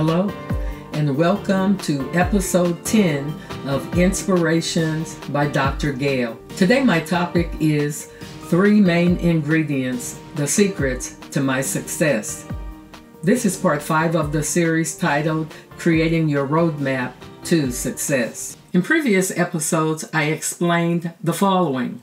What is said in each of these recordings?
Hello, and welcome to episode 10 of Inspirations by Dr. Gail. Today my topic is 3 main ingredients, the secrets to my success. This is part 5 of the series titled Creating Your Roadmap to Success. In previous episodes, I explained the following.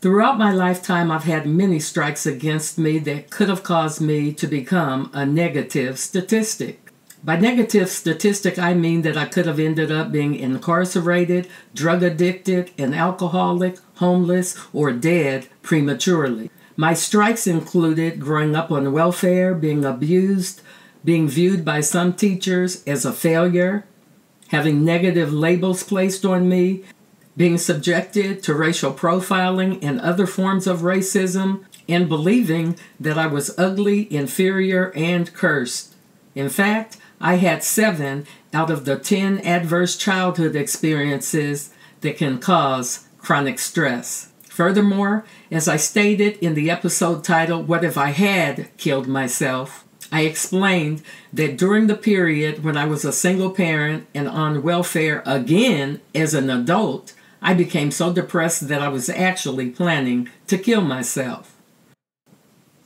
Throughout my lifetime, I've had many strikes against me that could have caused me to become a negative statistic. By negative statistic, I mean that I could have ended up being incarcerated, drug addicted, an alcoholic, homeless, or dead prematurely. My strikes included growing up on welfare, being abused, being viewed by some teachers as a failure, having negative labels placed on me, being subjected to racial profiling and other forms of racism, and believing that I was ugly, inferior, and cursed. In fact, I had 7 out of the 10 adverse childhood experiences that can cause chronic stress. Furthermore, as I stated in the episode titled, What If I Had Killed Myself?, I explained that during the period when I was a single parent and on welfare again as an adult, I became so depressed that I was actually planning to kill myself.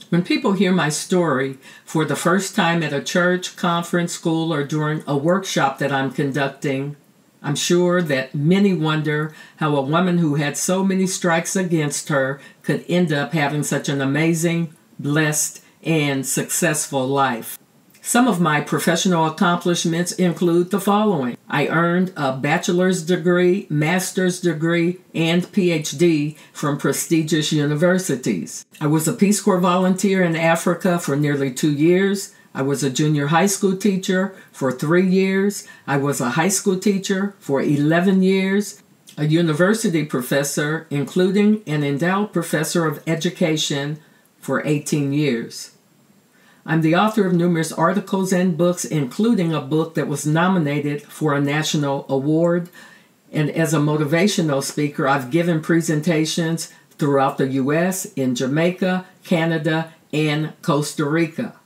When people hear my story for the first time at a church, conference, school, or during a workshop that I'm conducting, I'm sure that many wonder how a woman who had so many strikes against her could end up having such an amazing, blessed, and successful life. Some of my professional accomplishments include the following. I earned a bachelor's degree, master's degree, and PhD from prestigious universities. I was a Peace Corps volunteer in Africa for nearly 2 years. I was a junior high school teacher for 3 years. I was a high school teacher for 11 years. A university professor, including an endowed professor of education, for 18 years. I'm the author of numerous articles and books, including a book that was nominated for a national award. And as a motivational speaker, I've given presentations throughout the U.S., in Jamaica, Canada, and Costa Rica.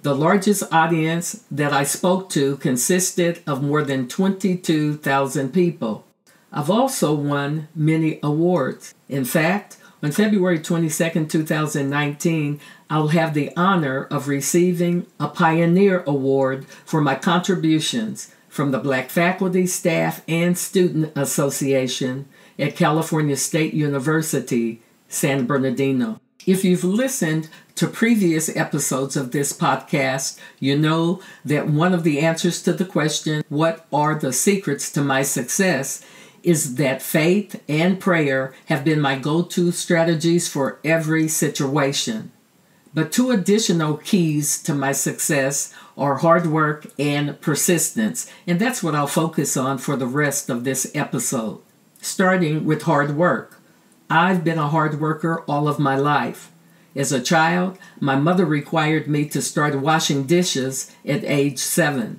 The largest audience that I spoke to consisted of more than 22,000 people. I've also won many awards. In fact, on February 22, 2019, I'll have the honor of receiving a Pioneer Award for my contributions from the Black Faculty, Staff, and Student Association at California State University, San Bernardino. If you've listened to previous episodes of this podcast, you know that one of the answers to the question, what are the secrets to my success, is that faith and prayer have been my go-to strategies for every situation. But 2 additional keys to my success are hard work and persistence, and that's what I'll focus on for the rest of this episode. Starting with hard work. I've been a hard worker all of my life. As a child, my mother required me to start washing dishes at age 7.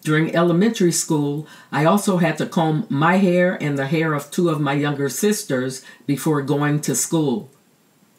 During elementary school, I also had to comb my hair and the hair of 2 of my younger sisters before going to school.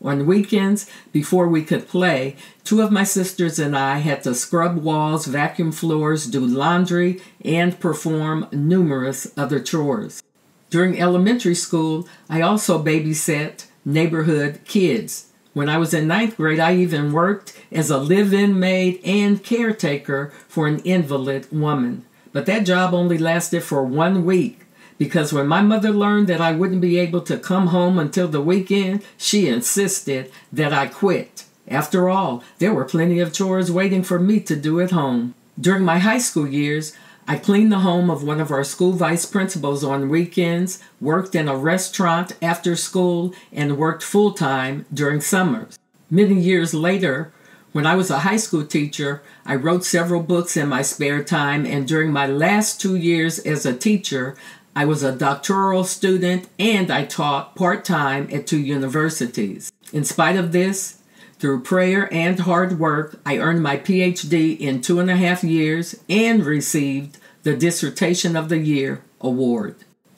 On weekends, before we could play, 2 of my sisters and I had to scrub walls, vacuum floors, do laundry, and perform numerous other chores. During elementary school, I also babysat neighborhood kids. When I was in 9th grade, I even worked as a live-in maid and caretaker for an invalid woman. But that job only lasted for 1 week, because when my mother learned that I wouldn't be able to come home until the weekend, she insisted that I quit. After all, there were plenty of chores waiting for me to do at home. During my high school years, I cleaned the home of one of our school vice principals on weekends, worked in a restaurant after school, and worked full-time during summers. Many years later, when I was a high school teacher, I wrote several books in my spare time, and during my last 2 years as a teacher, I was a doctoral student and I taught part-time at 2 universities. In spite of this, through prayer and hard work, I earned my PhD in 2.5 years and received the Dissertation of the Year award.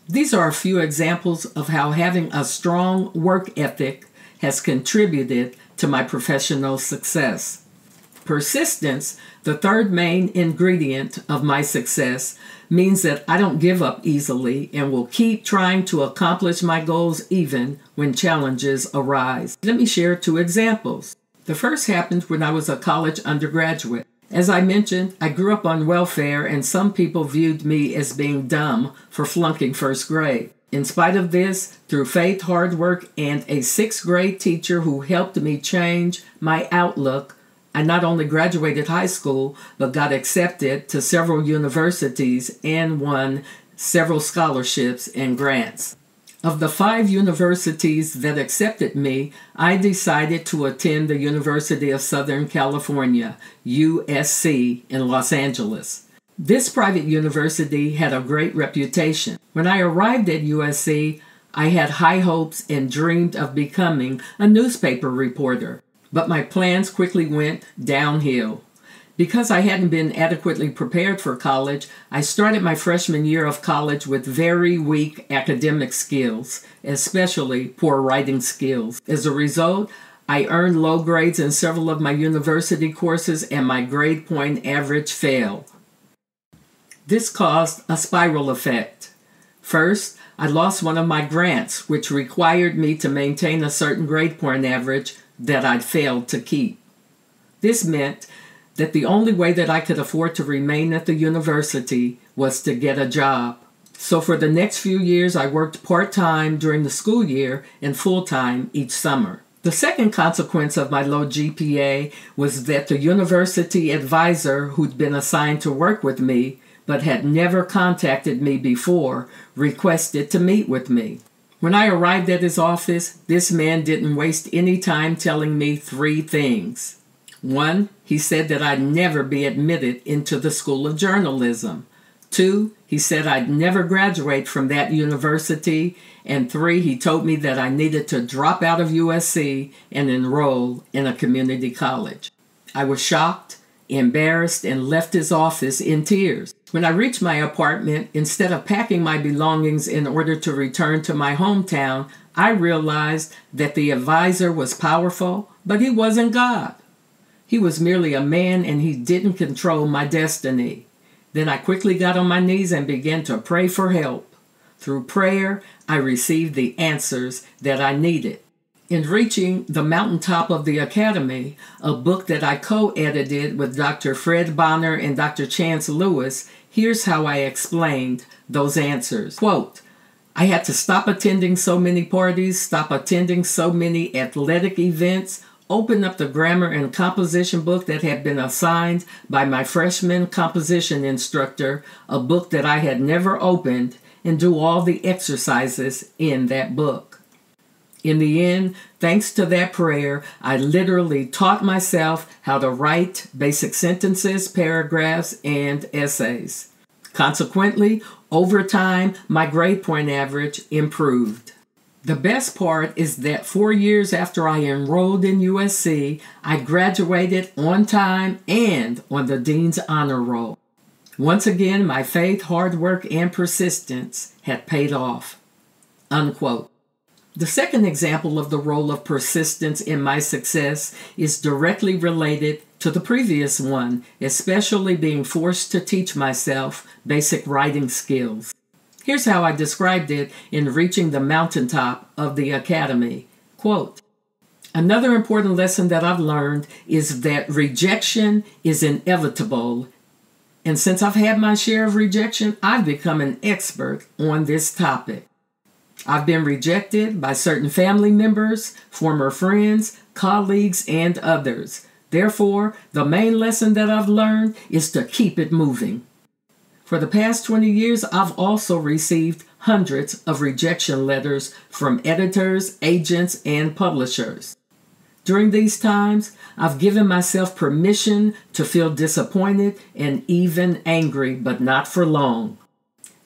These are a few examples of how having a strong work ethic has contributed to my professional success. Persistence, the third main ingredient of my success, means that I don't give up easily and will keep trying to accomplish my goals even when challenges arise. Let me share 2 examples. The first happened when I was a college undergraduate. As I mentioned, I grew up on welfare and some people viewed me as being dumb for flunking first grade. In spite of this, through faith, hard work, and a 6th grade teacher who helped me change my outlook, I not only graduated high school, but got accepted to several universities and won several scholarships and grants. Of the 5 universities that accepted me, I decided to attend the University of Southern California, USC, in Los Angeles. This private university had a great reputation. When I arrived at USC, I had high hopes and dreamed of becoming a newspaper reporter. But my plans quickly went downhill. Because I hadn't been adequately prepared for college, I started my freshman year of college with very weak academic skills, especially poor writing skills. As a result, I earned low grades in several of my university courses and my grade point average fell. This caused a spiral effect. First, I lost one of my grants, which required me to maintain a certain grade point average that I'd failed to keep. This meant that the only way that I could afford to remain at the university was to get a job. So for the next few years, I worked part-time during the school year and full-time each summer. The second consequence of my low GPA was that the university advisor who'd been assigned to work with me but had never contacted me before requested to meet with me. When I arrived at his office, this man didn't waste any time telling me 3 things. 1, he said that I'd never be admitted into the School of Journalism. 2, he said I'd never graduate from that university. And 3, he told me that I needed to drop out of USC and enroll in a community college. I was shocked, embarrassed, and left his office in tears. When I reached my apartment, instead of packing my belongings in order to return to my hometown, I realized that the advisor was powerful, but he wasn't God. He was merely a man and he didn't control my destiny. Then I quickly got on my knees and began to pray for help. Through prayer, I received the answers that I needed. In reaching the mountaintop of the academy, a book that I co-edited with Dr. Fred Bonner and Dr. Chance Lewis, here's how I explained those answers. Quote, I had to stop attending so many parties, stop attending so many athletic events, open up the grammar and composition book that had been assigned by my freshman composition instructor, a book that I had never opened, and do all the exercises in that book. In the end, thanks to that prayer, I literally taught myself how to write basic sentences, paragraphs, and essays. Consequently, over time, my grade point average improved. The best part is that 4 years after I enrolled in USC, I graduated on time and on the Dean's Honor Roll. Once again, my faith, hard work, and persistence had paid off. Unquote. The second example of the role of persistence in my success is directly related to the previous one, especially being forced to teach myself basic writing skills. Here's how I described it in reaching the mountaintop of the academy. Quote, another important lesson that I've learned is that rejection is inevitable. And since I've had my share of rejection, I've become an expert on this topic. I've been rejected by certain family members, former friends, colleagues, and others. Therefore, the main lesson that I've learned is to keep it moving. For the past 20 years, I've also received hundreds of rejection letters from editors, agents, and publishers. During these times, I've given myself permission to feel disappointed and even angry, but not for long.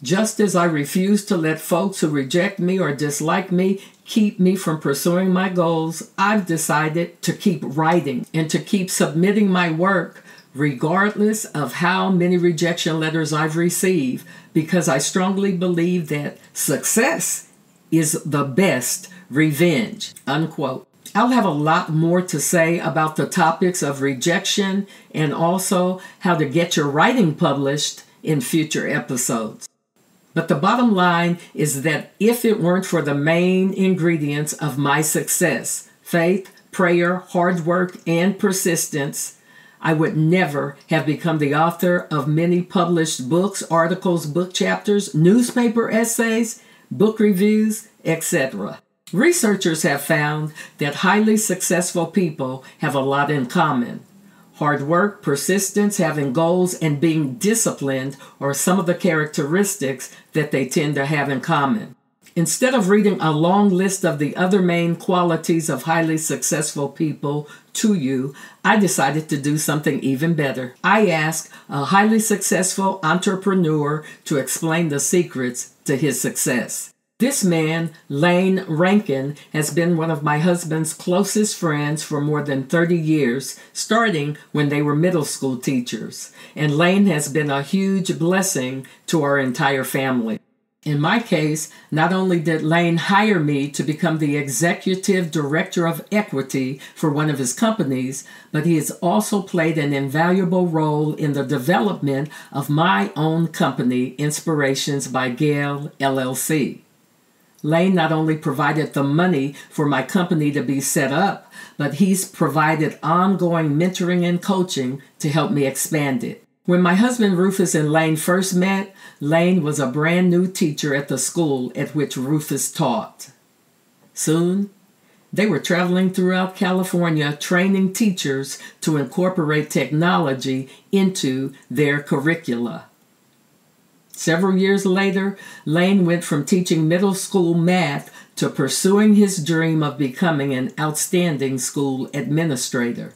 Just as I refuse to let folks who reject me or dislike me keep me from pursuing my goals, I've decided to keep writing and to keep submitting my work regardless of how many rejection letters I've received, because I strongly believe that success is the best revenge. Unquote. I'll have a lot more to say about the topics of rejection and also how to get your writing published in future episodes. But the bottom line is that if it weren't for the main ingredients of my success, faith, prayer, hard work, and persistence, I would never have become the author of many published books, articles, book chapters, newspaper essays, book reviews, etc. Researchers have found that highly successful people have a lot in common. Hard work, persistence, having goals, and being disciplined are some of the characteristics that they tend to have in common. Instead of reading a long list of the other main qualities of highly successful people to you, I decided to do something even better. I asked a highly successful entrepreneur to explain the secrets to his success. This man, Lane Rankin, has been one of my husband's closest friends for more than 30 years, starting when they were middle school teachers. And Lane has been a huge blessing to our entire family. In my case, not only did Lane hire me to become the executive director of equity for one of his companies, but he has also played an invaluable role in the development of my own company, Inspirations by Gail, LLC. Lane not only provided the money for my company to be set up, but he's provided ongoing mentoring and coaching to help me expand it. When my husband Rufus and Lane first met, Lane was a brand new teacher at the school at which Rufus taught. Soon, they were traveling throughout California training teachers to incorporate technology into their curricula. Several years later, Lane went from teaching middle school math to pursuing his dream of becoming an outstanding school administrator.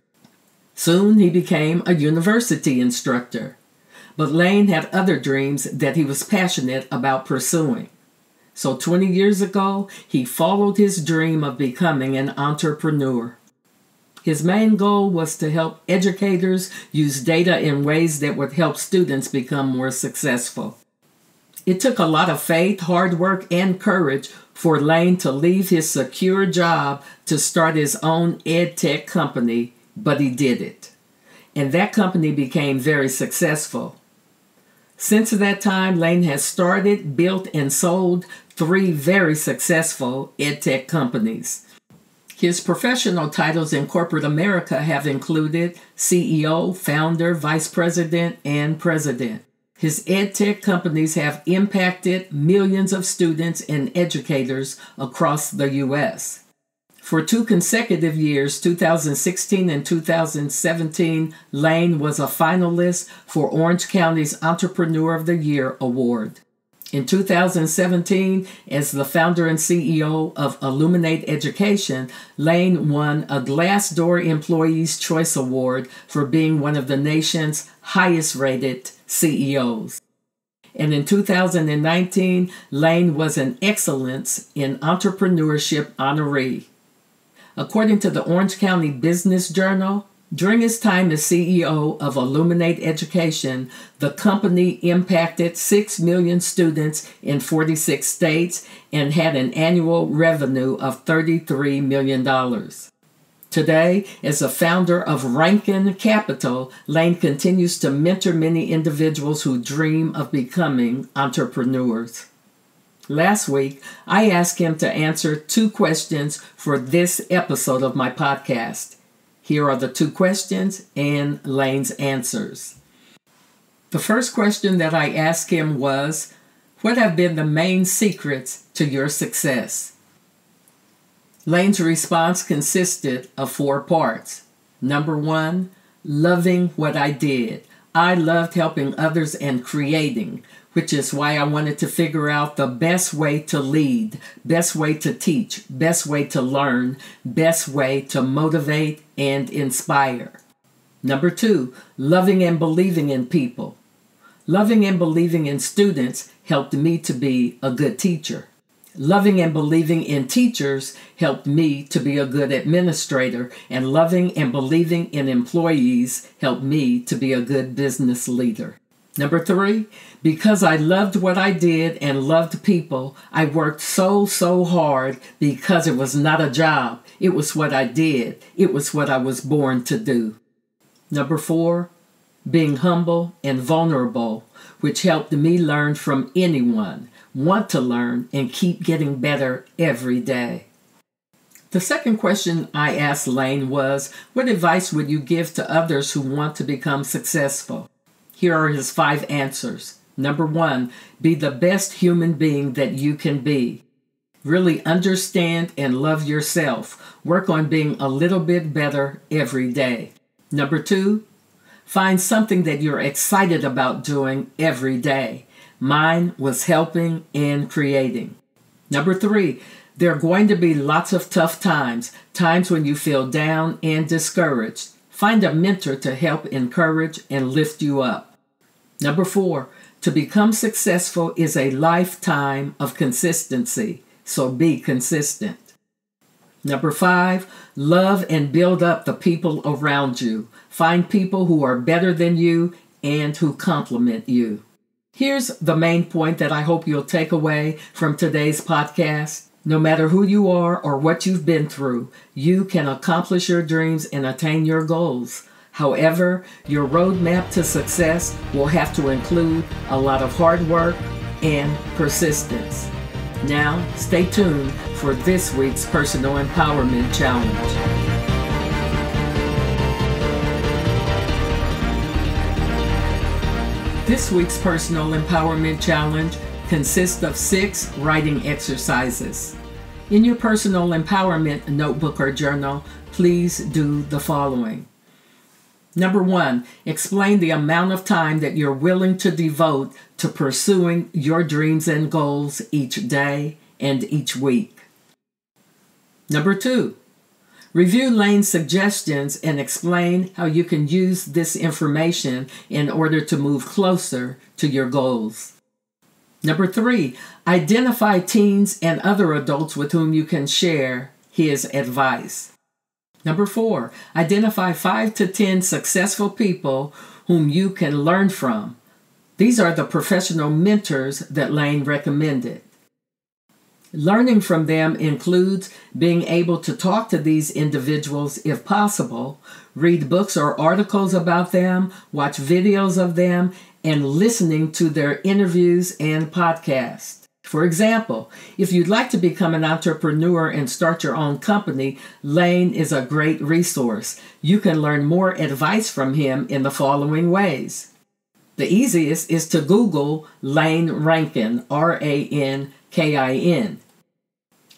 Soon he became a university instructor. But Lane had other dreams that he was passionate about pursuing. So 20 years ago, he followed his dream of becoming an entrepreneur. His main goal was to help educators use data in ways that would help students become more successful. It took a lot of faith, hard work, and courage for Lane to leave his secure job to start his own EdTech company, but he did it. And that company became very successful. Since that time, Lane has started, built, and sold 3 very successful EdTech companies. His professional titles in corporate America have included CEO, founder, vice president, and president. His EdTech companies have impacted millions of students and educators across the U.S. For 2 consecutive years, 2016 and 2017, Lane was a finalist for Orange County's Entrepreneur of the Year award. In 2017, as the founder and CEO of Illuminate Education, Lane won a Glassdoor Employees' Choice Award for being one of the nation's highest-rated CEOs. And in 2019, Lane was an Excellence in Entrepreneurship honoree. According to the Orange County Business Journal, during his time as CEO of Illuminate Education, the company impacted 6 million students in 46 states and had an annual revenue of $33 million. Today, as a founder of Rankin Capital, Lane continues to mentor many individuals who dream of becoming entrepreneurs. Last week, I asked him to answer 2 questions for this episode of my podcast. Here are the 2 questions and Lane's answers. The first question that I asked him was, what have been the main secrets to your success? Lane's response consisted of 4 parts. Number 1, loving what I did. I loved helping others and creating, which is why I wanted to figure out the best way to lead, best way to teach, best way to learn, best way to motivate and inspire. Number 2, loving and believing in people. Loving and believing in students helped me to be a good teacher. Loving and believing in teachers helped me to be a good administrator, and loving and believing in employees helped me to be a good business leader. Number 3, because I loved what I did and loved people, I worked so hard because it was not a job. It was what I did. It was what I was born to do. Number 4, being humble and vulnerable, which helped me learn from anyone, want to learn, and keep getting better every day. The second question I asked Lane was, what advice would you give to others who want to become successful? Here are his 5 answers. Number 1, be the best human being that you can be. Really understand and love yourself. Work on being a little bit better every day. Number 2, find something that you're excited about doing every day. Mine was helping and creating. Number 3, there are going to be lots of tough times when you feel down and discouraged. Find a mentor to help encourage and lift you up. Number 4, to become successful is a lifetime of consistency, so be consistent. Number 5, love and build up the people around you. Find people who are better than you and who compliment you. Here's the main point that I hope you'll take away from today's podcast. No matter who you are or what you've been through, you can accomplish your dreams and attain your goals. However, your roadmap to success will have to include a lot of hard work and persistence. Now, stay tuned for this week's Personal Empowerment Challenge. This week's Personal Empowerment Challenge consists of 6 writing exercises. In your personal empowerment notebook or journal, please do the following. Number 1, explain the amount of time that you're willing to devote to pursuing your dreams and goals each day and each week. Number 2, review Lane's suggestions and explain how you can use this information in order to move closer to your goals. Number 3, identify teens and other adults with whom you can share his advice. Number 4, identify 5 to 10 successful people whom you can learn from. These are the professional mentors that Lane recommended. Learning from them includes being able to talk to these individuals if possible, read books or articles about them, watch videos of them, and listening to their interviews and podcasts. For example, if you'd like to become an entrepreneur and start your own company, Lane is a great resource. You can learn more advice from him in the following ways. The easiest is to Google Lane Rankin, R-A-N-K-I-N.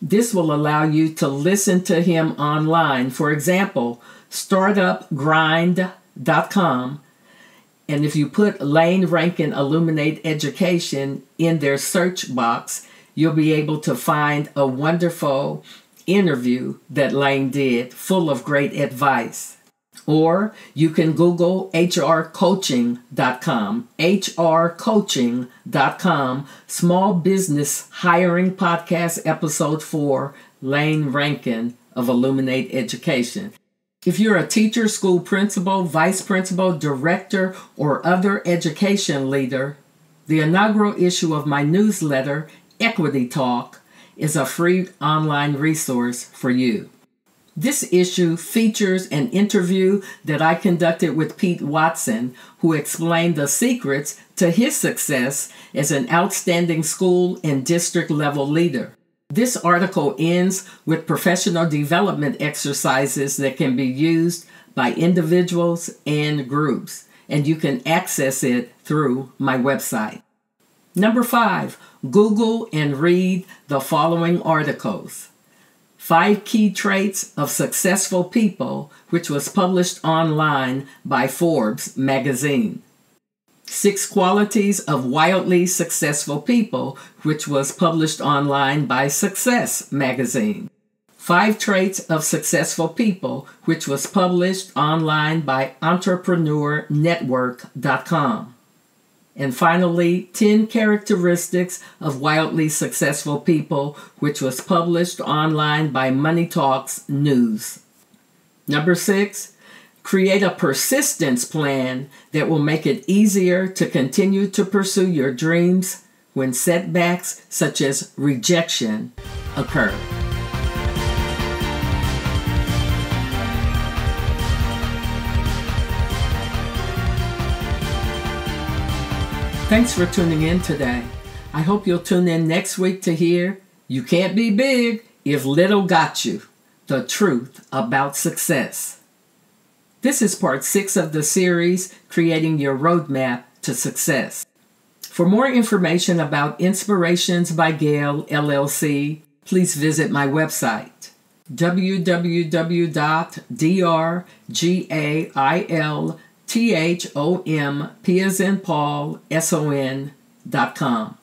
This will allow you to listen to him online. For example, startupgrind.com. And if you put Lane Rankin Illuminate Education in their search box, you'll be able to find a wonderful interview that Lane did, full of great advice. Or you can Google hrcoaching.com, hrcoaching.com, Small Business Hiring Podcast Episode 4, Lane Rankin of Illuminate Education. If you're a teacher, school principal, vice principal, director, or other education leader, the inaugural issue of my newsletter, Equity Talk, is a free online resource for you. This issue features an interview that I conducted with Pete Watson, who explained the secrets to his success as an outstanding school and district level leader. This article ends with professional development exercises that can be used by individuals and groups, and you can access it through my website. Number 5, Google and read the following articles. 5 Key Traits of Successful People, which was published online by Forbes magazine. 6 Qualities of Wildly Successful People, which was published online by Success magazine. 5 Traits of Successful People, which was published online by entrepreneurnetwork.com. And finally, 10 Characteristics of Wildly Successful People, which was published online by Money Talks News. Number 6, Create a persistence plan that will make it easier to continue to pursue your dreams when setbacks such as rejection occur. Thanks for tuning in today. I hope you'll tune in next week to hear You Can't Be Big If Little Got You, the truth about success. This is part 6 of the series, Creating Your Roadmap to Success. For more information about Inspirations by Gail, LLC, please visit my website, www.drgailthomson.com.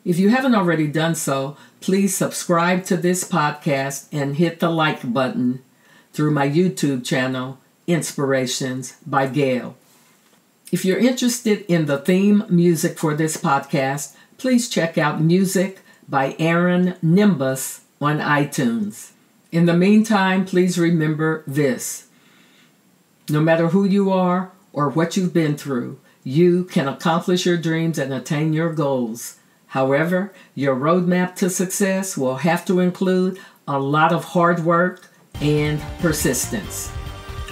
If you haven't already done so, please subscribe to this podcast and hit the like button through my YouTube channel, Inspirations by Gail. If you're interested in the theme music for this podcast, please check out Music by Aaron Nimbus on iTunes. In the meantime, please remember this. No matter who you are or what you've been through, you can accomplish your dreams and attain your goals. However, your roadmap to success will have to include a lot of hard work and persistence.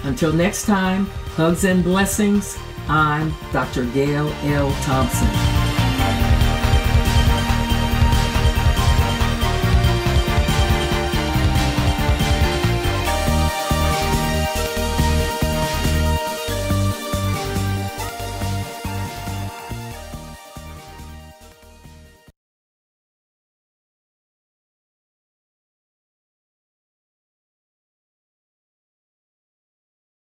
Until next time, hugs and blessings. I'm Dr. Gail L. Thompson.